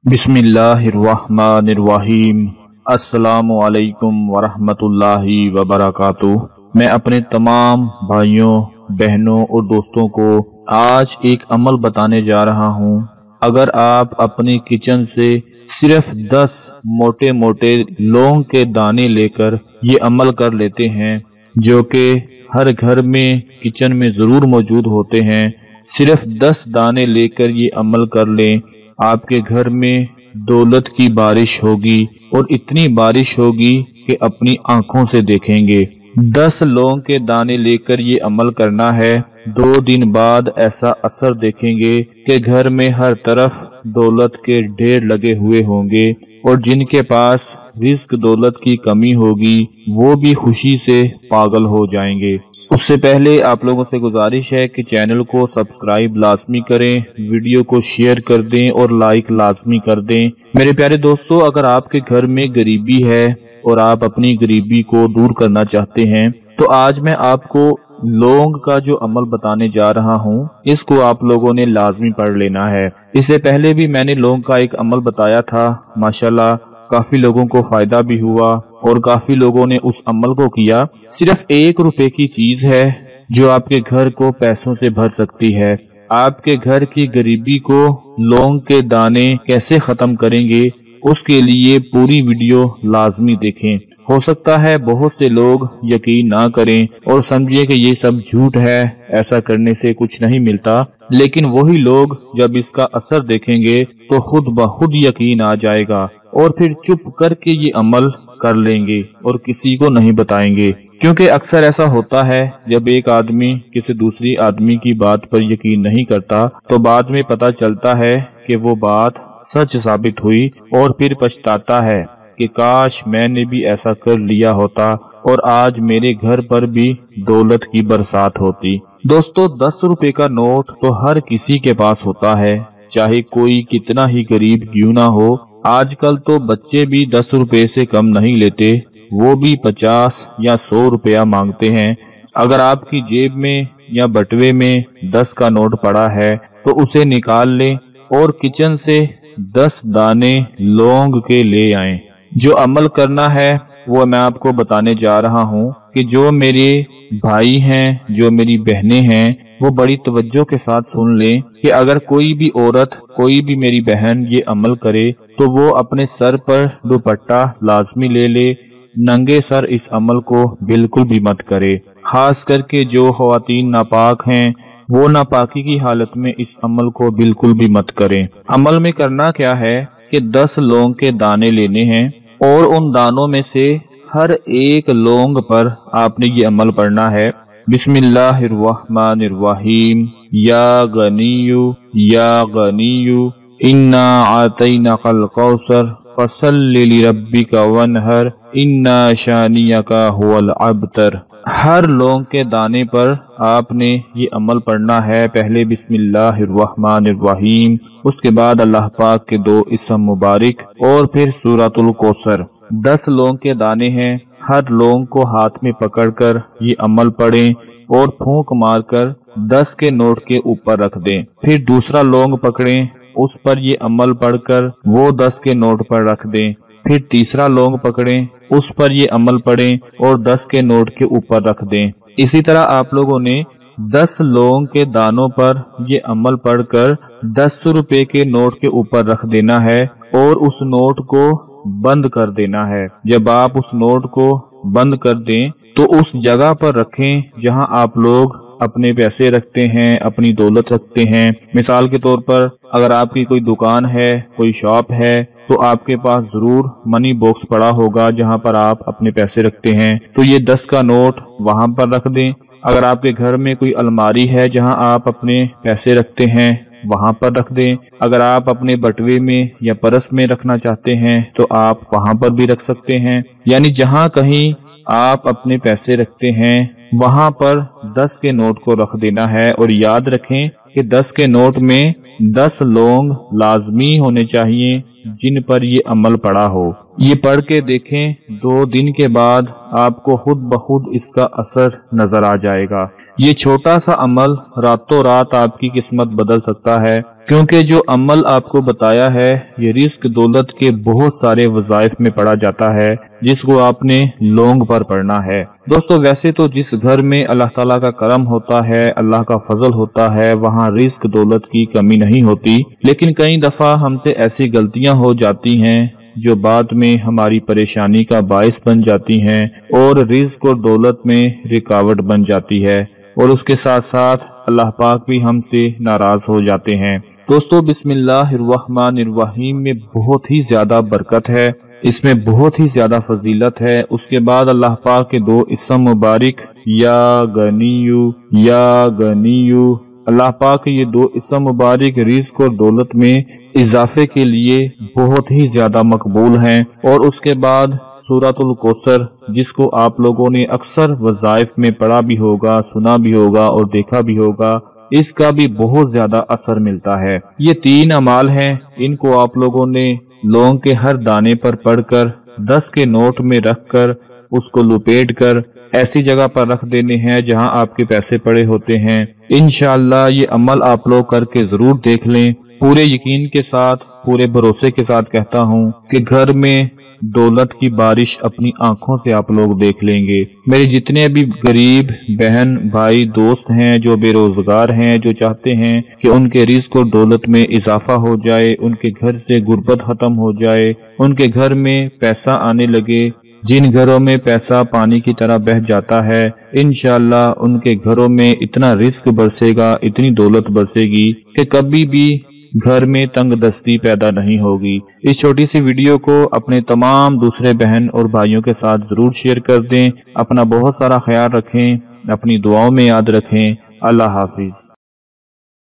बिस्मिल्लाहिर्रहमानिर्रहीम। अस्सलामु अलैकुम वरहमतुल्लाहि वबरकातुह। मैं अपने तमाम भाइयों, बहनों और दोस्तों को आज एक अमल बताने जा रहा हूँ। अगर आप अपने किचन से सिर्फ 10 मोटे मोटे लौंग के दाने लेकर ये अमल कर लेते हैं, जो कि हर घर में किचन में ज़रूर मौजूद होते हैं, सिर्फ 10 दाने लेकर ये अमल कर लें, आपके घर में दौलत की बारिश होगी और इतनी बारिश होगी कि अपनी आंखों से देखेंगे। 10 लौंग के दाने लेकर ये अमल करना है। 2 दिन बाद ऐसा असर देखेंगे कि घर में हर तरफ दौलत के ढेर लगे हुए होंगे और जिनके पास रिस्क दौलत की कमी होगी वो भी खुशी से पागल हो जाएंगे। उससे पहले आप लोगों से गुजारिश है कि चैनल को सब्सक्राइब लाजमी करें, वीडियो को शेयर कर दें और लाइक लाजमी कर दें। मेरे प्यारे दोस्तों, अगर आपके घर में गरीबी है और आप अपनी गरीबी को दूर करना चाहते हैं तो आज मैं आपको लौंग का जो अमल बताने जा रहा हूँ, इसको आप लोगों ने लाजमी पढ़ लेना है। इससे पहले भी मैंने लौंग का एक अमल बताया था, माशाल्लाह काफी लोगों को फायदा भी हुआ और काफी लोगों ने उस अमल को किया। सिर्फ 1 रुपए की चीज है जो आपके घर को पैसों से भर सकती है। आपके घर की गरीबी को लौंग के दाने कैसे खत्म करेंगे, उसके लिए पूरी वीडियो लाजमी देखें। हो सकता है बहुत से लोग यकीन ना करें और समझिए कि ये सब झूठ है, ऐसा करने से कुछ नहीं मिलता, लेकिन वही लोग जब इसका असर देखेंगे तो खुद ब खुद यकीन आ जाएगा और फिर चुप करके ये अमल कर लेंगे और किसी को नहीं बताएंगे। क्योंकि अक्सर ऐसा होता है, जब एक आदमी किसी दूसरी आदमी की बात पर यकीन नहीं करता तो बाद में पता चलता है कि वो बात सच साबित हुई और फिर पछताता है कि काश मैंने भी ऐसा कर लिया होता और आज मेरे घर पर भी दौलत की बरसात होती। दोस्तों, 10 रुपए का नोट तो हर किसी के पास होता है, चाहे कोई कितना ही गरीब क्यों ना हो। आजकल तो बच्चे भी 10 रुपए से कम नहीं लेते, वो भी 50 या 100 रुपया मांगते हैं। अगर आपकी जेब में या बटुए में 10 का नोट पड़ा है तो उसे निकाल लें और किचन से 10 दाने लौंग के ले आएं। जो अमल करना है वो मैं आपको बताने जा रहा हूँ कि जो मेरे भाई हैं, जो मेरी बहनें हैं, वो बड़ी तवज्जो के साथ सुन लें कि अगर कोई भी औरत, कोई भी मेरी बहन ये अमल करे तो वो अपने सर पर दुपट्टा लाजमी ले ले। नंगे सर इस अमल को बिल्कुल भी मत करे। खास करके जो ख्वातीन नापाक हैं वो नापाकी की हालत में इस अमल को बिल्कुल भी मत करें। अमल में करना क्या है कि 10 लौंग के दाने लेने हैं और उन दानों में से हर एक लौंग पर आपने ये अमल पढ़ना है, बिस्मिल्लाहिर्रहमानिर्रहीम, या गनियु इन्ना आतैनाकल कौसर फसल्लि लिरब्बिका वनहर इन्ना शानियका हुवल अबतर। हर लौंग के दाने पर आपने ये अमल पढ़ना है। पहले बिस्मिल्लाहिर्रहमानिर्रहीम, उसके बाद अल्लाह पाक के 2 इसम मुबारक और फिर सूरतुल कौसर। 10 लौंग के दाने हैं, हर लौंग को हाथ में पकड़कर ये अमल पढ़ें और फूंक मारकर 10 के नोट के ऊपर रख दें। फिर दूसरा लौंग पकड़ें, उस पर ये अमल पढ़कर वो 10 के नोट पर रख दें। फिर तीसरा लौंग पकड़ें, उस पर ये अमल पढ़ें और 10 के नोट के ऊपर रख दें। इसी तरह आप लोगों ने 10 लौंग के दानों पर ये अमल पढ़कर 10 रुपए के नोट के ऊपर रख देना है और उस नोट को बंद कर देना है। जब आप उस नोट को बंद कर दें तो उस जगह पर रखें जहां आप लोग अपने पैसे रखते हैं, अपनी दौलत रखते हैं। मिसाल के तौर पर अगर आपकी कोई दुकान है, कोई शॉप है, तो आपके पास जरूर मनी बॉक्स पड़ा होगा जहां पर आप अपने पैसे रखते हैं, तो ये 10 का नोट वहां पर रख दें। अगर आपके घर में कोई अलमारी है जहां आप अपने पैसे रखते हैं, वहां पर रख दें। अगर आप अपने बटुए में या पर्स में रखना चाहते हैं तो आप वहां पर भी रख सकते हैं। यानी जहां कहीं आप अपने पैसे रखते हैं वहां पर 10 के नोट को रख देना है। और याद रखें कि 10 के नोट में 10 लौंग लाजमी होने चाहिए जिन पर ये अमल पड़ा हो। یہ پڑھ کے دیکھیں، 2 دن کے بعد آپ کو خود بخود اس کا اثر نظر آ جائے گا۔ یہ چھوٹا سا عمل راتوں رات آپ کی قسمت بدل سکتا ہے، کیونکہ جو عمل آپ کو بتایا ہے یہ رزق دولت کے بہت سارے وظائف میں پڑھا جاتا ہے، جس کو آپ نے لونگ پر پڑھنا ہے۔ دوستو ویسے تو جس گھر میں اللہ تعالیٰ کا کرم ہوتا ہے، اللہ کا فضل ہوتا ہے، وہاں رزق دولت کی کمی نہیں ہوتی، لیکن کئی دفعہ ہم سے ایسی غلطیاں ہو جاتی ہیں جو بعد میں ہماری پریشانی کا باعث بن جاتی ہیں اور رزق اور دولت میں رکاوٹ بن جاتی ہے، اور اس کے ساتھ ساتھ اللہ پاک بھی ہم سے ناراض ہو جاتے ہیں۔ دوستو بسم اللہ الرحمن الرحیم میں بہت ہی زیادہ برکت ہے، اس میں بہت ہی زیادہ فضیلت ہے۔ اس کے بعد اللہ پاک کے 2 اسم مبارک یا غنیو، اللہ پاک کے یہ 2 اسم مبارک رزق اور دولت میں اضافے کے لیے بہت ہی زیادہ مقبول ہیں۔ اور اس کے بعد سورۃ الکوثر، جس کو آپ لوگوں نے اکثر وظائف میں پڑھا بھی ہوگا، سنا بھی ہوگا اور دیکھا بھی ہوگا، اس کا بھی بہت زیادہ اثر ملتا ہے۔ یہ 3 اعمال ہیں، ان کو آپ لوگوں نے لونگ کے ہر دانے پر پڑھ کر 10 کے نوٹ میں رکھ کر اس کو لپیٹ کر ایسی جگہ پر رکھ دینے ہیں جہاں آپ کے پیسے پڑے ہوتے ہیں۔ انشاءاللہ یہ عمل آپ لوگ کر کے ضرور دیکھ لیں۔ پورے یقین کے ساتھ، پورے بھروسے کے ساتھ کہتا ہوں کہ گھر میں دولت کی بارش اپنی آنکھوں سے آپ لوگ دیکھ لیں گے۔ میرے جتنے بھی غریب بہن بھائی دوست ہیں جو بے روزگار ہیں، جو چاہتے ہیں کہ ان کے رزق اور دولت میں اضافہ ہو جائے، ان کے گھر سے غربت ختم ہو جائے، ان کے گھر میں پیسہ آنے لگے، جن گھروں میں پیسہ پانی کی طرح بہہ جاتا ہے، انشاءاللہ ان کے گھروں میں اتنا رزق برسے گا، اتنی دولت برسے گی کہ کبھی بھی گھر میں تنگ دستی پیدا نہیں ہوگی۔ اس چھوٹی سی ویڈیو کو اپنے تمام دوسرے بہن اور بھائیوں کے ساتھ ضرور شیئر کر دیں۔ اپنا بہت سارا خیال رکھیں، اپنی دعاؤں میں یاد رکھیں۔ اللہ حافظ۔